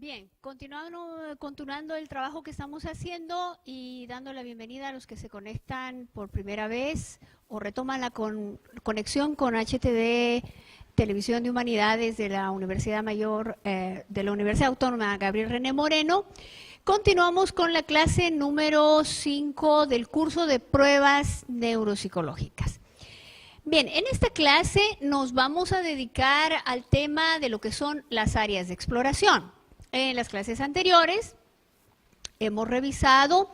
Bien, continuando el trabajo que estamos haciendo y dando la bienvenida a los que se conectan por primera vez o retoman la conexión con HTV Televisión de Humanidades de la Universidad Mayor, de la Universidad Autónoma Gabriel René Moreno. Continuamos con la clase número 5 del curso de pruebas neuropsicológicas. Bien, en esta clase nos vamos a dedicar al tema de lo que son las áreas de exploración. En las clases anteriores hemos revisado,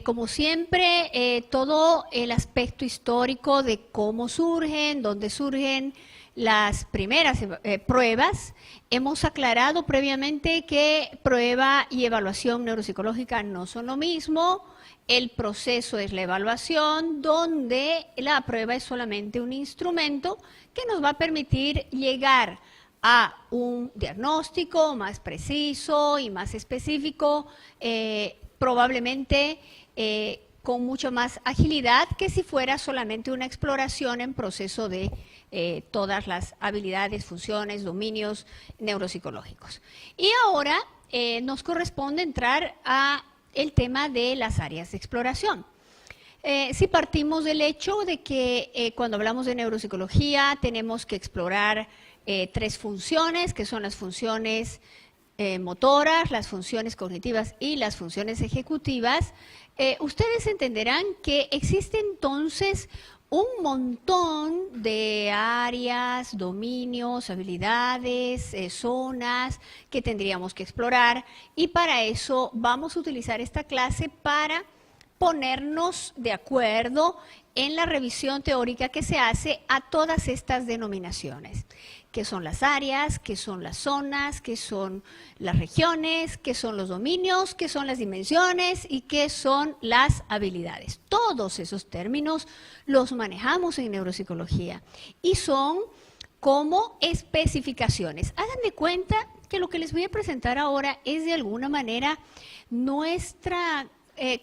como siempre, todo el aspecto histórico de cómo surgen, dónde surgen las primeras pruebas. Hemos aclarado previamente que prueba y evaluación neuropsicológica no son lo mismo. El proceso es la evaluación, donde la prueba es solamente un instrumento que nos va a permitir llegar a un diagnóstico más preciso y más específico, probablemente con mucho más agilidad que si fuera solamente una exploración en proceso de todas las habilidades, funciones, dominios neuropsicológicos. Y ahora nos corresponde entrar a el tema de las áreas de exploración. Si partimos del hecho de que cuando hablamos de neuropsicología tenemos que explorar tres funciones, que son las funciones motoras, las funciones cognitivas y las funciones ejecutivas, ustedes entenderán que existe entonces un montón de áreas, dominios, habilidades, zonas que tendríamos que explorar, y para eso vamos a utilizar esta clase para ponernos de acuerdo en la revisión teórica que se hace a todas estas denominaciones. ¿Qué son las áreas? ¿Qué son las zonas? ¿Qué son las regiones? ¿Qué son los dominios? ¿Qué son las dimensiones? ¿Y qué son las habilidades? Todos esos términos los manejamos en neuropsicología y son como especificaciones. Hagan de cuenta que lo que les voy a presentar ahora es de alguna manera nuestra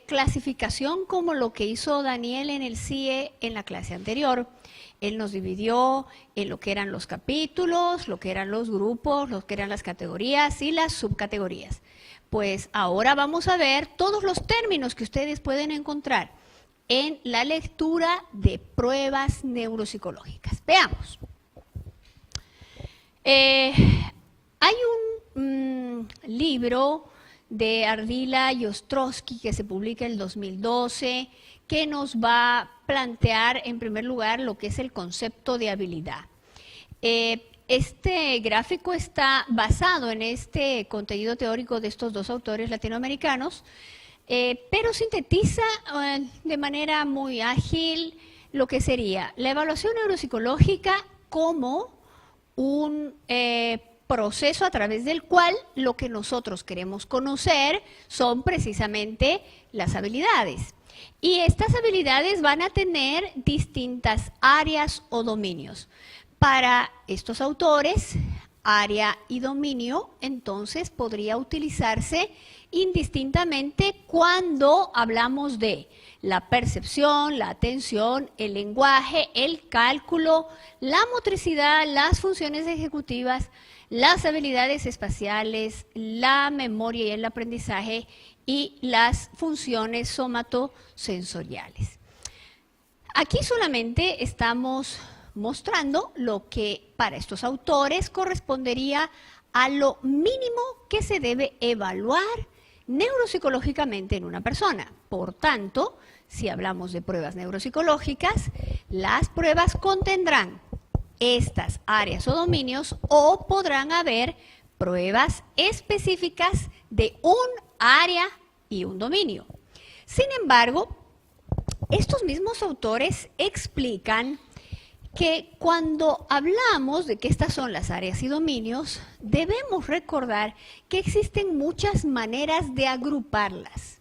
clasificación, como lo que hizo Daniel en el CIE en la clase anterior. Él nos dividió en lo que eran los capítulos, lo que eran los grupos, lo que eran las categorías y las subcategorías. Pues ahora vamos a ver todos los términos que ustedes pueden encontrar en la lectura de pruebas neuropsicológicas. Veamos. Hay un libro de Ardila y Ostrowski que se publica en el 2012 que nos va a plantear en primer lugar lo que es el concepto de habilidad. Este gráfico está basado en este contenido teórico de estos dos autores latinoamericanos, pero sintetiza de manera muy ágil lo que sería la evaluación neuropsicológica como un proceso a través del cual lo que nosotros queremos conocer son precisamente las habilidades. Y estas habilidades van a tener distintas áreas o dominios. Para estos autores, área y dominio, entonces podría utilizarse indistintamente cuando hablamos de la percepción, la atención, el lenguaje, el cálculo, la motricidad, las funciones ejecutivas, las habilidades espaciales, la memoria y el aprendizaje y las funciones somatosensoriales. Aquí solamente estamos mostrando lo que para estos autores correspondería a lo mínimo que se debe evaluar neuropsicológicamente en una persona. Por tanto, si hablamos de pruebas neuropsicológicas, las pruebas contendrán estas áreas o dominios, o podrán haber pruebas específicas de un área y un dominio. Sin embargo, estos mismos autores explican que cuando hablamos de que estas son las áreas y dominios, debemos recordar que existen muchas maneras de agruparlas,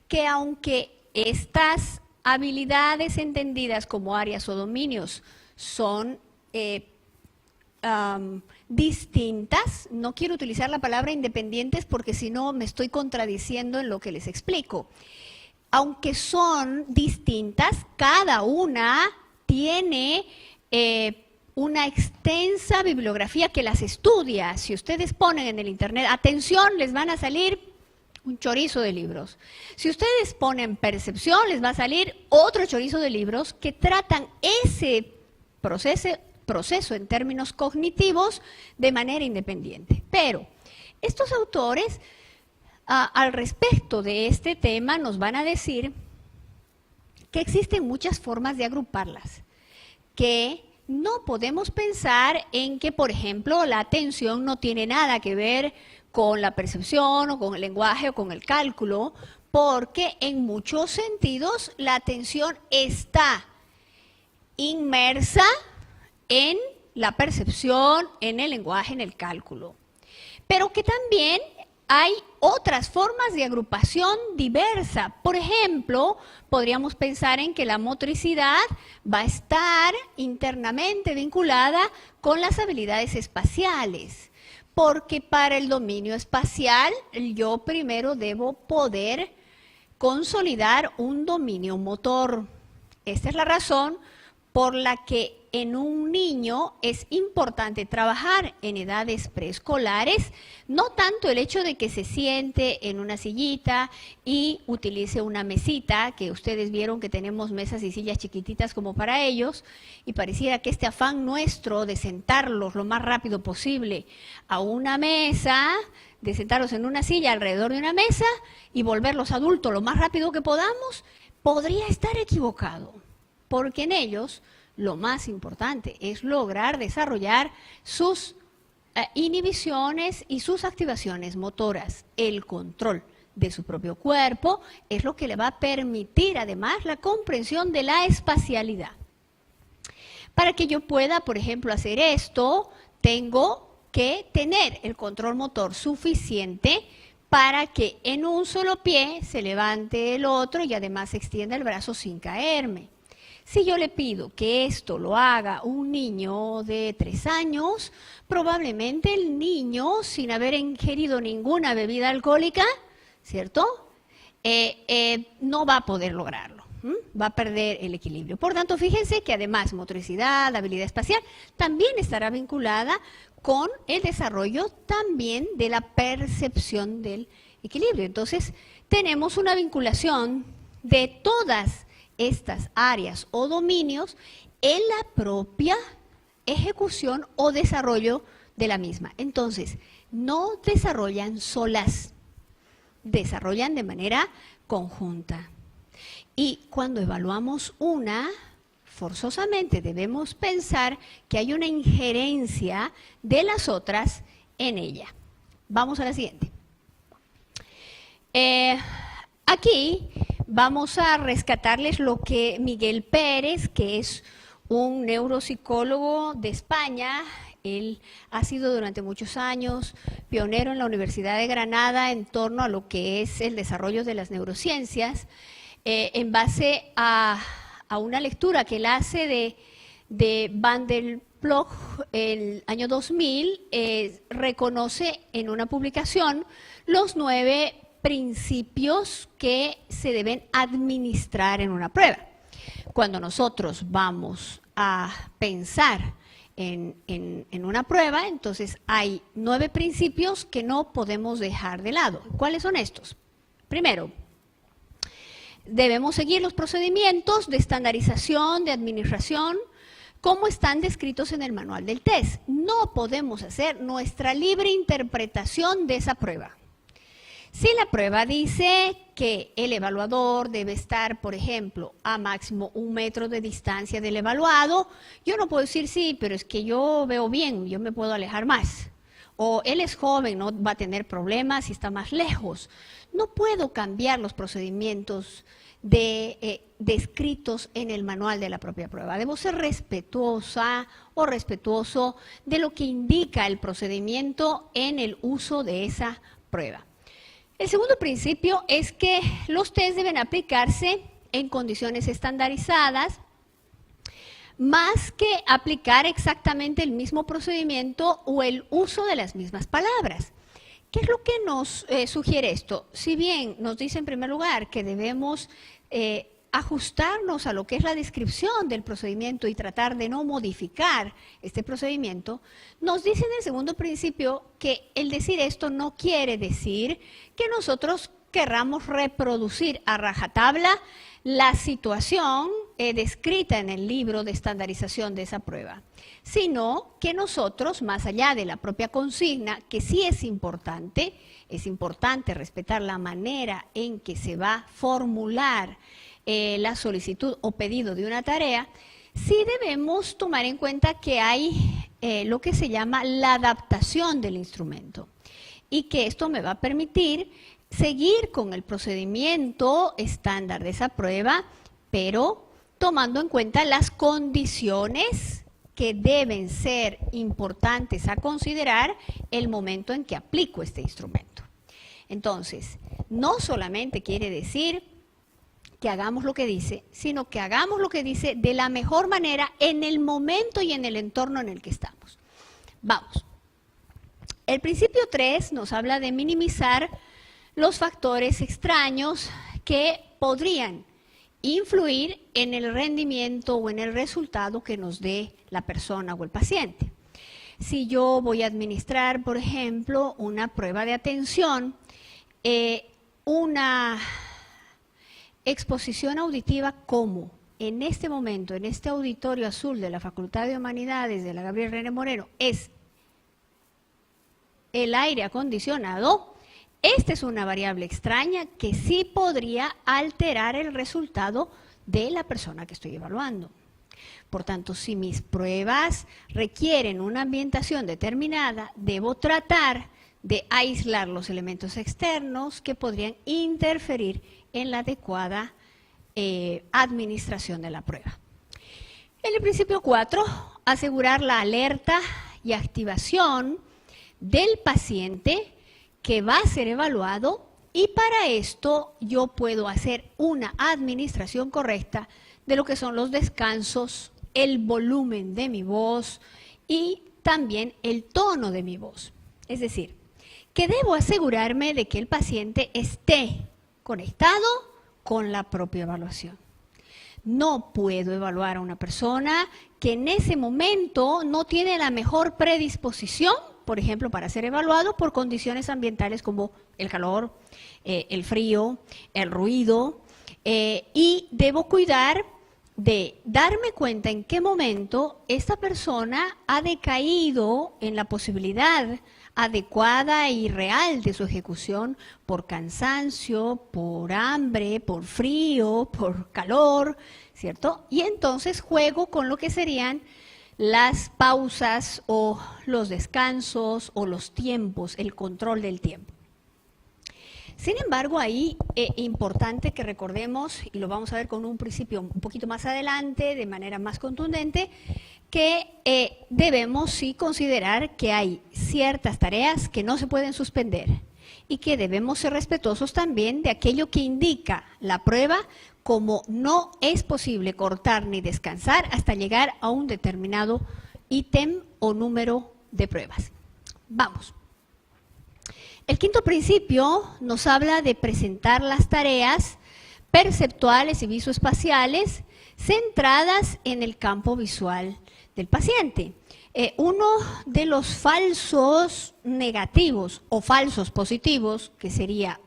que aunque estas habilidades entendidas como áreas o dominios son distintas, no quiero utilizar la palabra independientes porque si no me estoy contradiciendo en lo que les explico. Aunque son distintas, cada una tiene una extensa bibliografía que las estudia. Si ustedes ponen en el internet, atención, les van a salir un chorizo de libros. Si ustedes ponen percepción, les va a salir otro chorizo de libros que tratan ese proceso en términos cognitivos de manera independiente. Pero estos autores, al respecto de este tema, nos van a decir que existen muchas formas de agruparlas, que no podemos pensar en que, por ejemplo, la atención no tiene nada que ver con la percepción o con el lenguaje o con el cálculo, porque en muchos sentidos la atención está inmersa en la percepción, en el lenguaje, en el cálculo. Pero que también hay otras formas de agrupación diversa. Por ejemplo, podríamos pensar en que la motricidad va a estar internamente vinculada con las habilidades espaciales, porque para el dominio espacial yo primero debo poder consolidar un dominio motor. Esta es la razón por la que en un niño es importante trabajar en edades preescolares, no tanto el hecho de que se siente en una sillita y utilice una mesita, que ustedes vieron que tenemos mesas y sillas chiquititas como para ellos, y pareciera que este afán nuestro de sentarlos lo más rápido posible a una mesa, de sentarlos en una silla alrededor de una mesa y volverlos adultos lo más rápido que podamos, podría estar equivocado, porque en ellos lo más importante es lograr desarrollar sus inhibiciones y sus activaciones motoras. El control de su propio cuerpo es lo que le va a permitir además la comprensión de la espacialidad. Para que yo pueda, por ejemplo, hacer esto, tengo que tener el control motor suficiente para que en un solo pie se levante el otro y además se extienda el brazo sin caerme. Si yo le pido que esto lo haga un niño de 3 años, probablemente el niño, sin haber ingerido ninguna bebida alcohólica, ¿cierto?, no va a poder lograrlo, va a perder el equilibrio. Por tanto, fíjense que además motricidad, habilidad espacial, también estará vinculada con el desarrollo también de la percepción del equilibrio. Entonces, tenemos una vinculación de todas estas áreas o dominios en la propia ejecución o desarrollo de la misma. Entonces, no desarrollan solas, desarrollan de manera conjunta. Y cuando evaluamos una, forzosamente debemos pensar que hay una injerencia de las otras en ella. Vamos a la siguiente. Aquí vamos a rescatarles lo que Miguel Pérez, que es un neuropsicólogo de España, él ha sido durante muchos años pionero en la Universidad de Granada en torno a lo que es el desarrollo de las neurociencias, en base a una lectura que él hace de Van der Ploeg el año 2000, reconoce en una publicación los 9 principios que se deben administrar en una prueba. Cuando nosotros vamos a pensar en una prueba, entonces hay 9 principios que no podemos dejar de lado. ¿Cuáles son estos? Primero, debemos seguir los procedimientos de estandarización, de administración, como están descritos en el manual del test. No podemos hacer nuestra libre interpretación de esa prueba. Si la prueba dice que el evaluador debe estar, por ejemplo, a máximo 1 metro de distancia del evaluado, yo no puedo decir sí, pero es que yo veo bien, yo me puedo alejar más. O él es joven, no va a tener problemas si está más lejos. No puedo cambiar los procedimientos descritos en el manual de la propia prueba. Debo ser respetuosa o respetuoso de lo que indica el procedimiento en el uso de esa prueba. El segundo principio es que los test deben aplicarse en condiciones estandarizadas, más que aplicar exactamente el mismo procedimiento o el uso de las mismas palabras. ¿Qué es lo que nos sugiere esto? Si bien nos dice en primer lugar que debemos ajustarnos a lo que es la descripción del procedimiento y tratar de no modificar este procedimiento, nos dice en el segundo principio que el decir esto no quiere decir que nosotros querramos reproducir a rajatabla la situación descrita en el libro de estandarización de esa prueba, sino que nosotros, más allá de la propia consigna, que sí es importante respetar la manera en que se va a formular la solicitud o pedido de una tarea, sí debemos tomar en cuenta que hay lo que se llama la adaptación del instrumento y que esto me va a permitir seguir con el procedimiento estándar de esa prueba, pero tomando en cuenta las condiciones que deben ser importantes a considerar el momento en que aplico este instrumento. Entonces, no solamente quiere decir que hagamos lo que dice, sino que hagamos lo que dice de la mejor manera en el momento y en el entorno en el que estamos. Vamos. El principio 3 nos habla de minimizar los factores extraños que podrían influir en el rendimiento o en el resultado que nos dé la persona o el paciente. Si yo voy a administrar, por ejemplo, una prueba de atención, una exposición auditiva como en este momento, en este auditorio azul de la Facultad de Humanidades de la Gabriel René Moreno, es el aire acondicionado, esta es una variable extraña que sí podría alterar el resultado de la persona que estoy evaluando. Por tanto, si mis pruebas requieren una ambientación determinada, debo tratar de aislar los elementos externos que podrían interferir en la adecuada administración de la prueba. En el principio 4, asegurar la alerta y activación del paciente que va a ser evaluado, y para esto yo puedo hacer una administración correcta de lo que son los descansos, el volumen de mi voz y también el tono de mi voz. Es decir, que debo asegurarme de que el paciente esté conectado con la propia evaluación. No puedo evaluar a una persona que en ese momento no tiene la mejor predisposición, por ejemplo, para ser evaluado por condiciones ambientales como el calor, el frío, el ruido, y debo cuidar de darme cuenta en qué momento esta persona ha decaído en la posibilidad adecuada y real de su ejecución por cansancio, por hambre, por frío, por calor, ¿cierto? Y entonces juego con lo que serían las pausas o los descansos o los tiempos, el control del tiempo. Sin embargo, ahí es importante que recordemos, y lo vamos a ver con un principio un poquito más adelante, de manera más contundente, que debemos sí considerar que hay ciertas tareas que no se pueden suspender y que debemos ser respetuosos también de aquello que indica la prueba, como no es posible cortar ni descansar hasta llegar a un determinado ítem o número de pruebas. Vamos. El quinto principio nos habla de presentar las tareas perceptuales y visoespaciales centradas en el campo visual del paciente. Uno de los falsos negativos o falsos positivos, que sería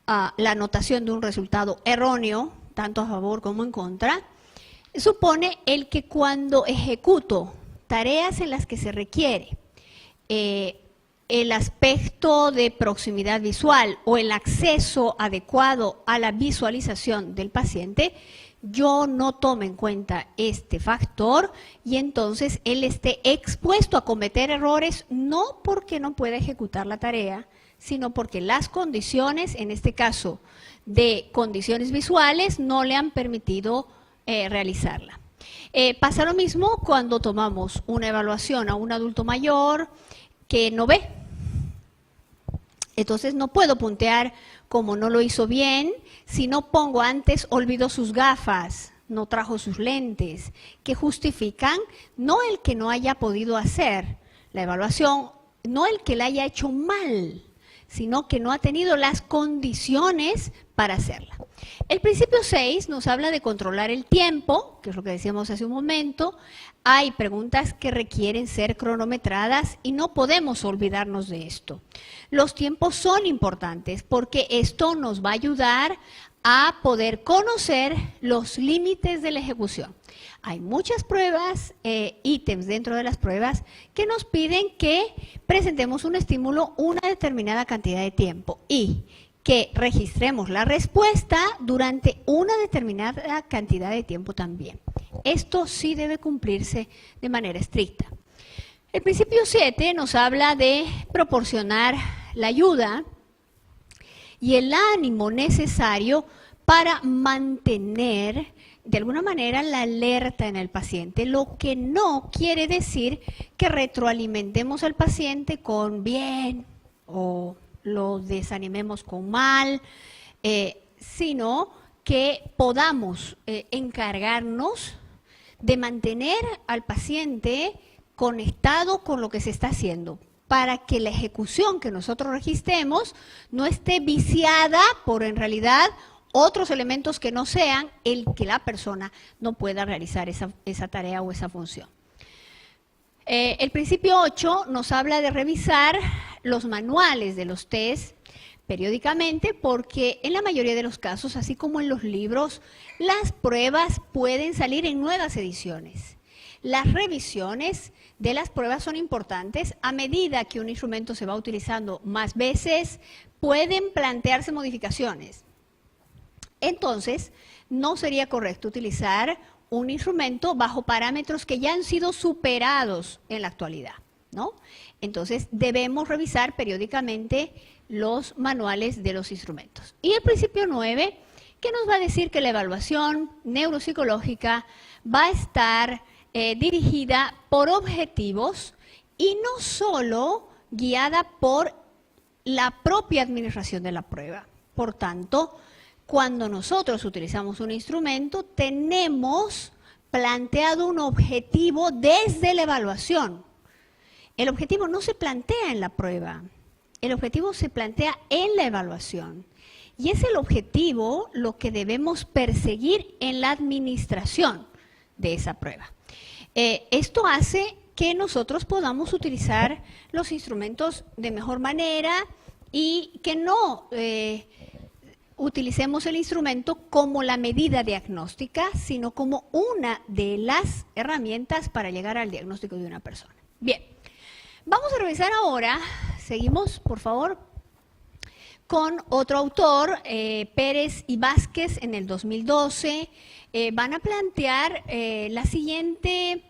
la anotación de un resultado erróneo, tanto a favor como en contra, supone el que cuando ejecuto tareas en las que se requiere el aspecto de proximidad visual o el acceso adecuado a la visualización del paciente, yo no tomo en cuenta este factor y entonces él esté expuesto a cometer errores, no porque no pueda ejecutar la tarea, sino porque las condiciones, en este caso de condiciones visuales, no le han permitido realizarla. Pasa lo mismo cuando tomamos una evaluación a un adulto mayor que no ve. Entonces no puedo puntear como no lo hizo bien, si no pongo antes olvidó sus gafas, no trajo sus lentes, que justifican no el que no haya podido hacer la evaluación, no el que la haya hecho mal, sino que no ha tenido las condiciones para hacerla. El principio 6 nos habla de controlar el tiempo, que es lo que decíamos hace un momento. Hay preguntas que requieren ser cronometradas y no podemos olvidarnos de esto. Los tiempos son importantes porque esto nos va a ayudar a poder conocer los límites de la ejecución. Hay muchas pruebas, ítems dentro de las pruebas que nos piden que presentemos un estímulo una determinada cantidad de tiempo y que registremos la respuesta durante una determinada cantidad de tiempo también. Esto sí debe cumplirse de manera estricta. El principio 7 nos habla de proporcionar la ayuda y el ánimo necesario para mantener de alguna manera la alerta en el paciente, lo que no quiere decir que retroalimentemos al paciente con bien o lo desanimemos con mal, sino que podamos encargarnos de mantener al paciente conectado con lo que se está haciendo, para que la ejecución que nosotros registremos no esté viciada por en realidad otros elementos que no sean el que la persona no pueda realizar esa tarea o esa función. El principio 8 nos habla de revisar los manuales de los test periódicamente porque en la mayoría de los casos, así como en los libros, las pruebas pueden salir en nuevas ediciones. Las revisiones de las pruebas son importantes. A medida que un instrumento se va utilizando más veces, pueden plantearse modificaciones. Entonces, no sería correcto utilizar un instrumento bajo parámetros que ya han sido superados en la actualidad, ¿no? Entonces, debemos revisar periódicamente los manuales de los instrumentos. Y el principio 9, que nos va a decir que la evaluación neuropsicológica va a estar dirigida por objetivos y no solo guiada por la propia administración de la prueba. Por tanto, cuando nosotros utilizamos un instrumento, tenemos planteado un objetivo desde la evaluación. El objetivo no se plantea en la prueba, el objetivo se plantea en la evaluación. Y es el objetivo lo que debemos perseguir en la administración de esa prueba. Esto hace que nosotros podamos utilizar los instrumentos de mejor manera y que no utilicemos el instrumento como la medida diagnóstica, sino como una de las herramientas para llegar al diagnóstico de una persona. Bien, vamos a revisar ahora, seguimos por favor, con otro autor, Pérez y Vázquez en el 2012, van a plantear la siguiente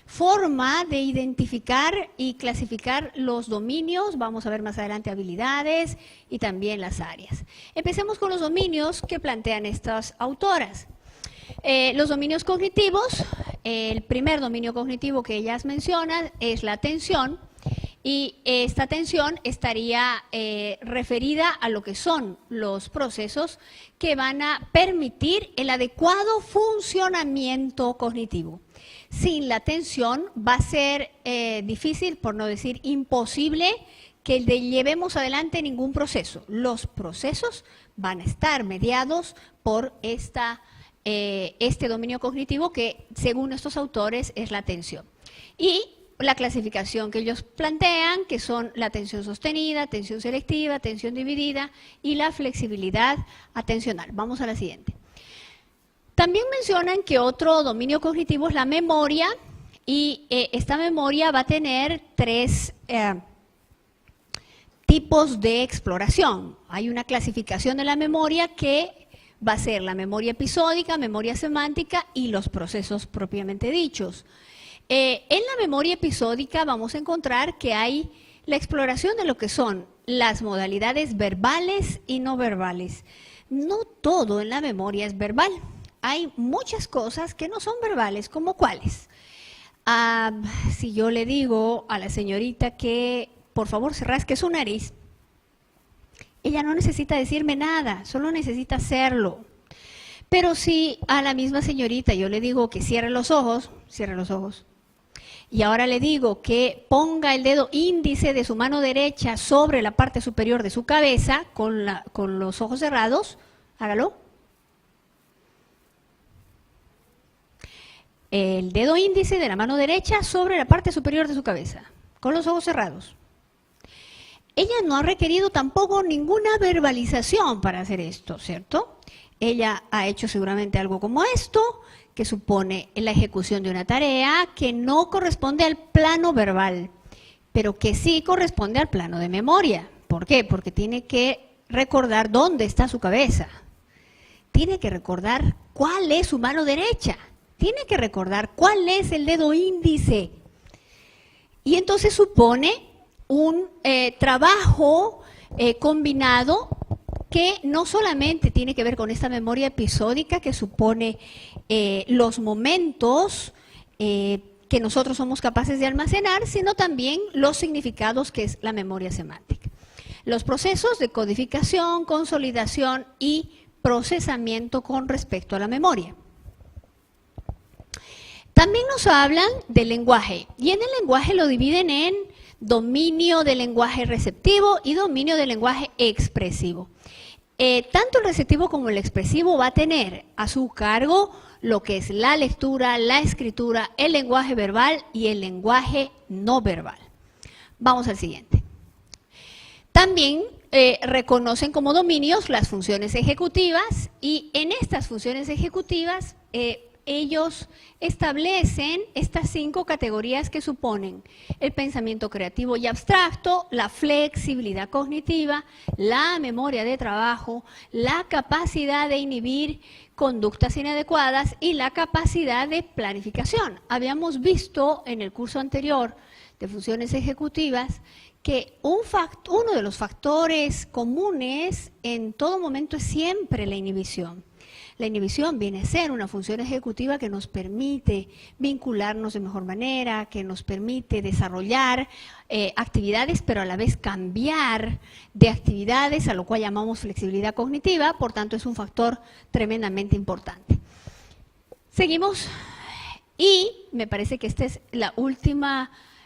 forma de identificar y clasificar los dominios, vamos a ver más adelante habilidades y también las áreas. Empecemos con los dominios que plantean estas autoras. Los dominios cognitivos, el primer dominio cognitivo que ellas mencionan es la atención y esta atención estaría referida a lo que son los procesos que van a permitir el adecuado funcionamiento cognitivo. Sin la atención va a ser difícil, por no decir imposible, que llevemos adelante ningún proceso. Los procesos van a estar mediados por este dominio cognitivo que, según estos autores, es la atención. Y la clasificación que ellos plantean, que son la atención sostenida, atención selectiva, atención dividida y la flexibilidad atencional. Vamos a la siguiente. También mencionan que otro dominio cognitivo es la memoria y esta memoria va a tener tres tipos de exploración. Hay una clasificación de la memoria que va a ser la memoria episódica, memoria semántica y los procesos propiamente dichos. En la memoria episódica vamos a encontrar que hay la exploración de lo que son las modalidades verbales y no verbales. No todo en la memoria es verbal. Hay muchas cosas que no son verbales, ¿como cuáles? Si yo le digo a la señorita que por favor se rasque su nariz, ella no necesita decirme nada, solo necesita hacerlo. Pero si a la misma señorita yo le digo que cierre los ojos, y ahora le digo que ponga el dedo índice de su mano derecha sobre la parte superior de su cabeza con los ojos cerrados, hágalo. El dedo índice de la mano derecha sobre la parte superior de su cabeza, con los ojos cerrados. Ella no ha requerido tampoco ninguna verbalización para hacer esto, ¿cierto? Ella ha hecho seguramente algo como esto, que supone la ejecución de una tarea que no corresponde al plano verbal, pero que sí corresponde al plano de memoria. ¿Por qué? Porque tiene que recordar dónde está su cabeza. Tiene que recordar cuál es su mano derecha. Tiene que recordar cuál es el dedo índice. Y entonces supone un trabajo combinado que no solamente tiene que ver con esta memoria episódica que supone los momentos que nosotros somos capaces de almacenar, sino también los significados que es la memoria semántica. Los procesos de codificación, consolidación y procesamiento con respecto a la memoria. También nos hablan del lenguaje, y en el lenguaje lo dividen en dominio del lenguaje receptivo y dominio del lenguaje expresivo. Tanto el receptivo como el expresivo va a tener a su cargo lo que es la lectura, la escritura, el lenguaje verbal y el lenguaje no verbal. Vamos al siguiente. También reconocen como dominios las funciones ejecutivas, y en estas funciones ejecutivas ellos establecen estas 5 categorías que suponen el pensamiento creativo y abstracto, la flexibilidad cognitiva, la memoria de trabajo, la capacidad de inhibir conductas inadecuadas y la capacidad de planificación. Habíamos visto en el curso anterior de funciones ejecutivas que uno de los factores comunes en todo momento es siempre la inhibición. La inhibición viene a ser una función ejecutiva que nos permite vincularnos de mejor manera, que nos permite desarrollar actividades, pero a la vez cambiar de actividades, a lo cual llamamos flexibilidad cognitiva, por tanto es un factor tremendamente importante. Seguimos, y me parece que este es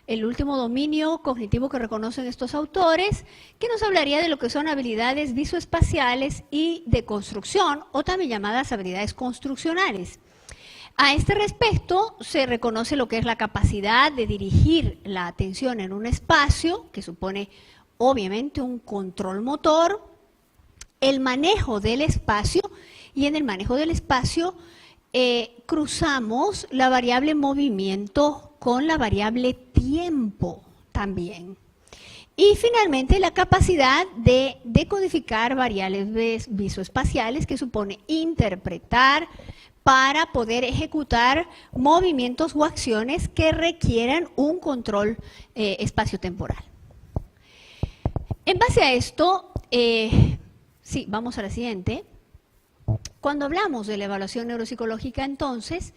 el último dominio cognitivo que reconocen estos autores, que nos hablaría de lo que son habilidades visoespaciales y de construcción, o también llamadas habilidades construccionales. A este respecto, se reconoce lo que es la capacidad de dirigir la atención en un espacio, que supone obviamente un control motor, el manejo del espacio, y en el manejo del espacio cruzamos la variable movimiento con la variable tiempo también. Y finalmente la capacidad de decodificar variables visoespaciales, que supone interpretar para poder ejecutar movimientos o acciones que requieran un control espaciotemporal. En base a esto, sí, vamos a la siguiente. Cuando hablamos de la evaluación neuropsicológica, entonces,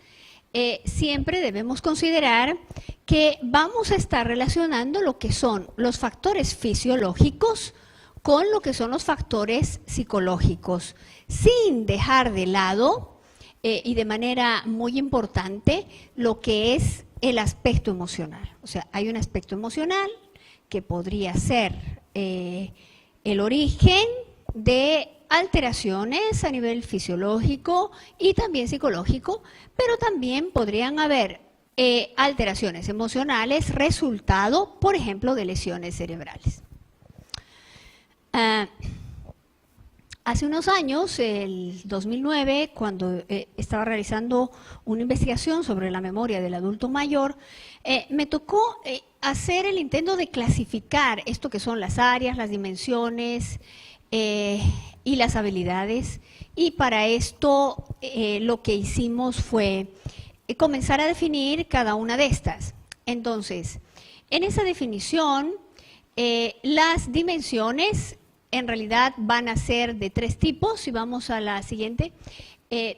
siempre debemos considerar que vamos a estar relacionando lo que son los factores fisiológicos con lo que son los factores psicológicos, sin dejar de lado y de manera muy importante lo que es el aspecto emocional. O sea, hay un aspecto emocional que podría ser el origen de alteraciones a nivel fisiológico y también psicológico, pero también podrían haber alteraciones emocionales resultado, por ejemplo, de lesiones cerebrales. Hace unos años, el 2009, cuando estaba realizando una investigación sobre la memoria del adulto mayor, me tocó hacer el intento de clasificar esto que son las áreas, las dimensiones y las habilidades, y para esto lo que hicimos fue comenzar a definir cada una de estas. Entonces, en esa definición, las dimensiones en realidad van a ser de 3 tipos. Si vamos a la siguiente,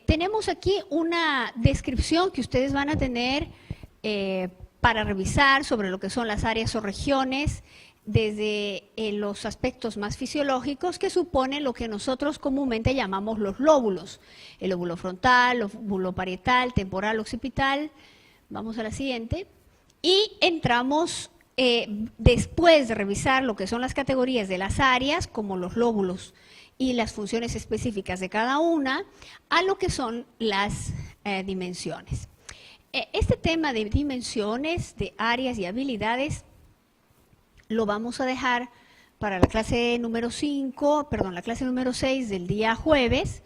tenemos aquí una descripción que ustedes van a tener para revisar sobre lo que son las áreas o regiones desde los aspectos más fisiológicos, que supone lo que nosotros comúnmente llamamos los lóbulos: el lóbulo frontal, lóbulo parietal, temporal, occipital. Vamos a la siguiente. Y entramos, después de revisar lo que son las categorías de las áreas, como los lóbulos y las funciones específicas de cada una, a lo que son las dimensiones. Este tema de dimensiones, de áreas y habilidades, lo vamos a dejar para la clase número 5, perdón, la clase número 6 del día jueves,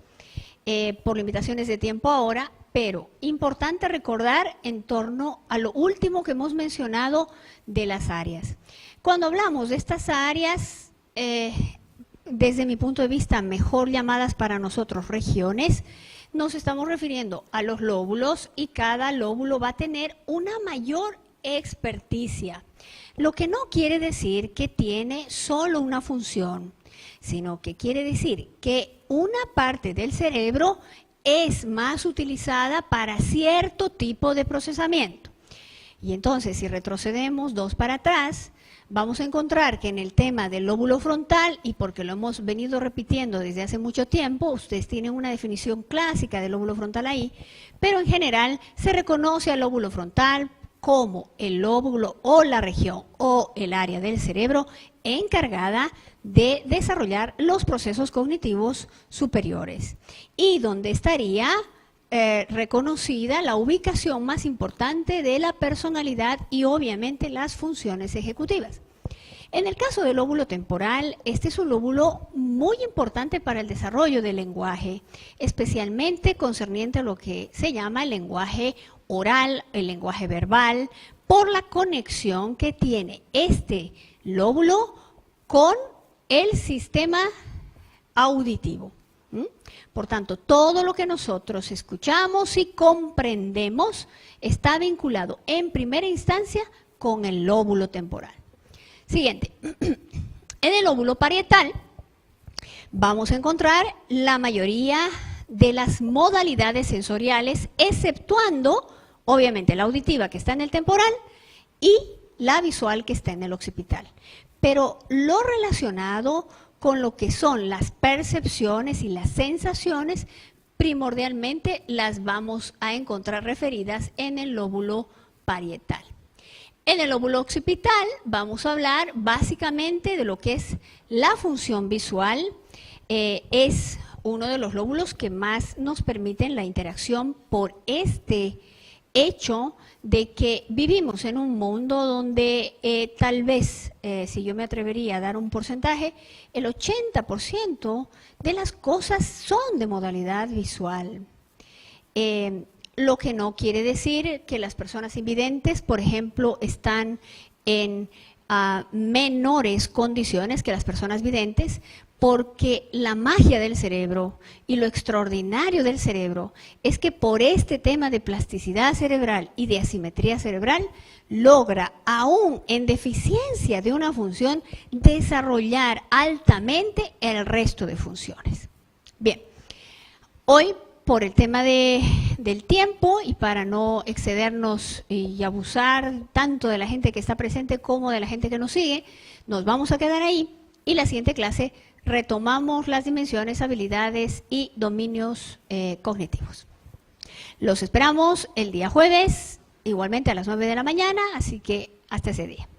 por limitaciones de tiempo ahora, pero importante recordar en torno a lo último que hemos mencionado de las áreas. Cuando hablamos de estas áreas, desde mi punto de vista, mejor llamadas para nosotros regiones, nos estamos refiriendo a los lóbulos y cada lóbulo va a tener una mayor experticia. Lo que no quiere decir que tiene solo una función, sino que quiere decir que una parte del cerebro es más utilizada para cierto tipo de procesamiento. Y entonces, si retrocedemos 2 para atrás, vamos a encontrar que en el tema del lóbulo frontal, y porque lo hemos venido repitiendo desde hace mucho tiempo, ustedes tienen una definición clásica del lóbulo frontal ahí, pero en general se reconoce al lóbulo frontal como el lóbulo o la región o el área del cerebro encargada de desarrollar los procesos cognitivos superiores y donde estaría reconocida la ubicación más importante de la personalidad y obviamente las funciones ejecutivas. En el caso del lóbulo temporal, este es un lóbulo muy importante para el desarrollo del lenguaje, especialmente concerniente a lo que se llama el lenguaje oral, el lenguaje verbal, por la conexión que tiene este lóbulo con el sistema auditivo. Por tanto, todo lo que nosotros escuchamos y comprendemos está vinculado en primera instancia con el lóbulo temporal. Siguiente. En el lóbulo parietal vamos a encontrar la mayoría de las modalidades sensoriales, exceptuando, obviamente, la auditiva que está en el temporal y la visual que está en el occipital. Pero lo relacionado con lo que son las percepciones y las sensaciones, primordialmente las vamos a encontrar referidas en el lóbulo parietal. En el lóbulo occipital vamos a hablar básicamente de lo que es la función visual. Es uno de los lóbulos que más nos permiten la interacción por este hecho de que vivimos en un mundo donde tal vez, si yo me atrevería a dar un porcentaje, el 80% de las cosas son de modalidad visual. Lo que no quiere decir que las personas invidentes, por ejemplo, están en menores condiciones que las personas videntes, porque la magia del cerebro y lo extraordinario del cerebro es que por este tema de plasticidad cerebral y de asimetría cerebral, logra, aún en deficiencia de una función, desarrollar altamente el resto de funciones. Bien, hoy por el tema del tiempo y para no excedernos y abusar tanto de la gente que está presente como de la gente que nos sigue, nos vamos a quedar ahí y la siguiente clase retomamos las dimensiones, habilidades y dominios cognitivos. Los esperamos el día jueves, igualmente a las 9 de la mañana, así que hasta ese día.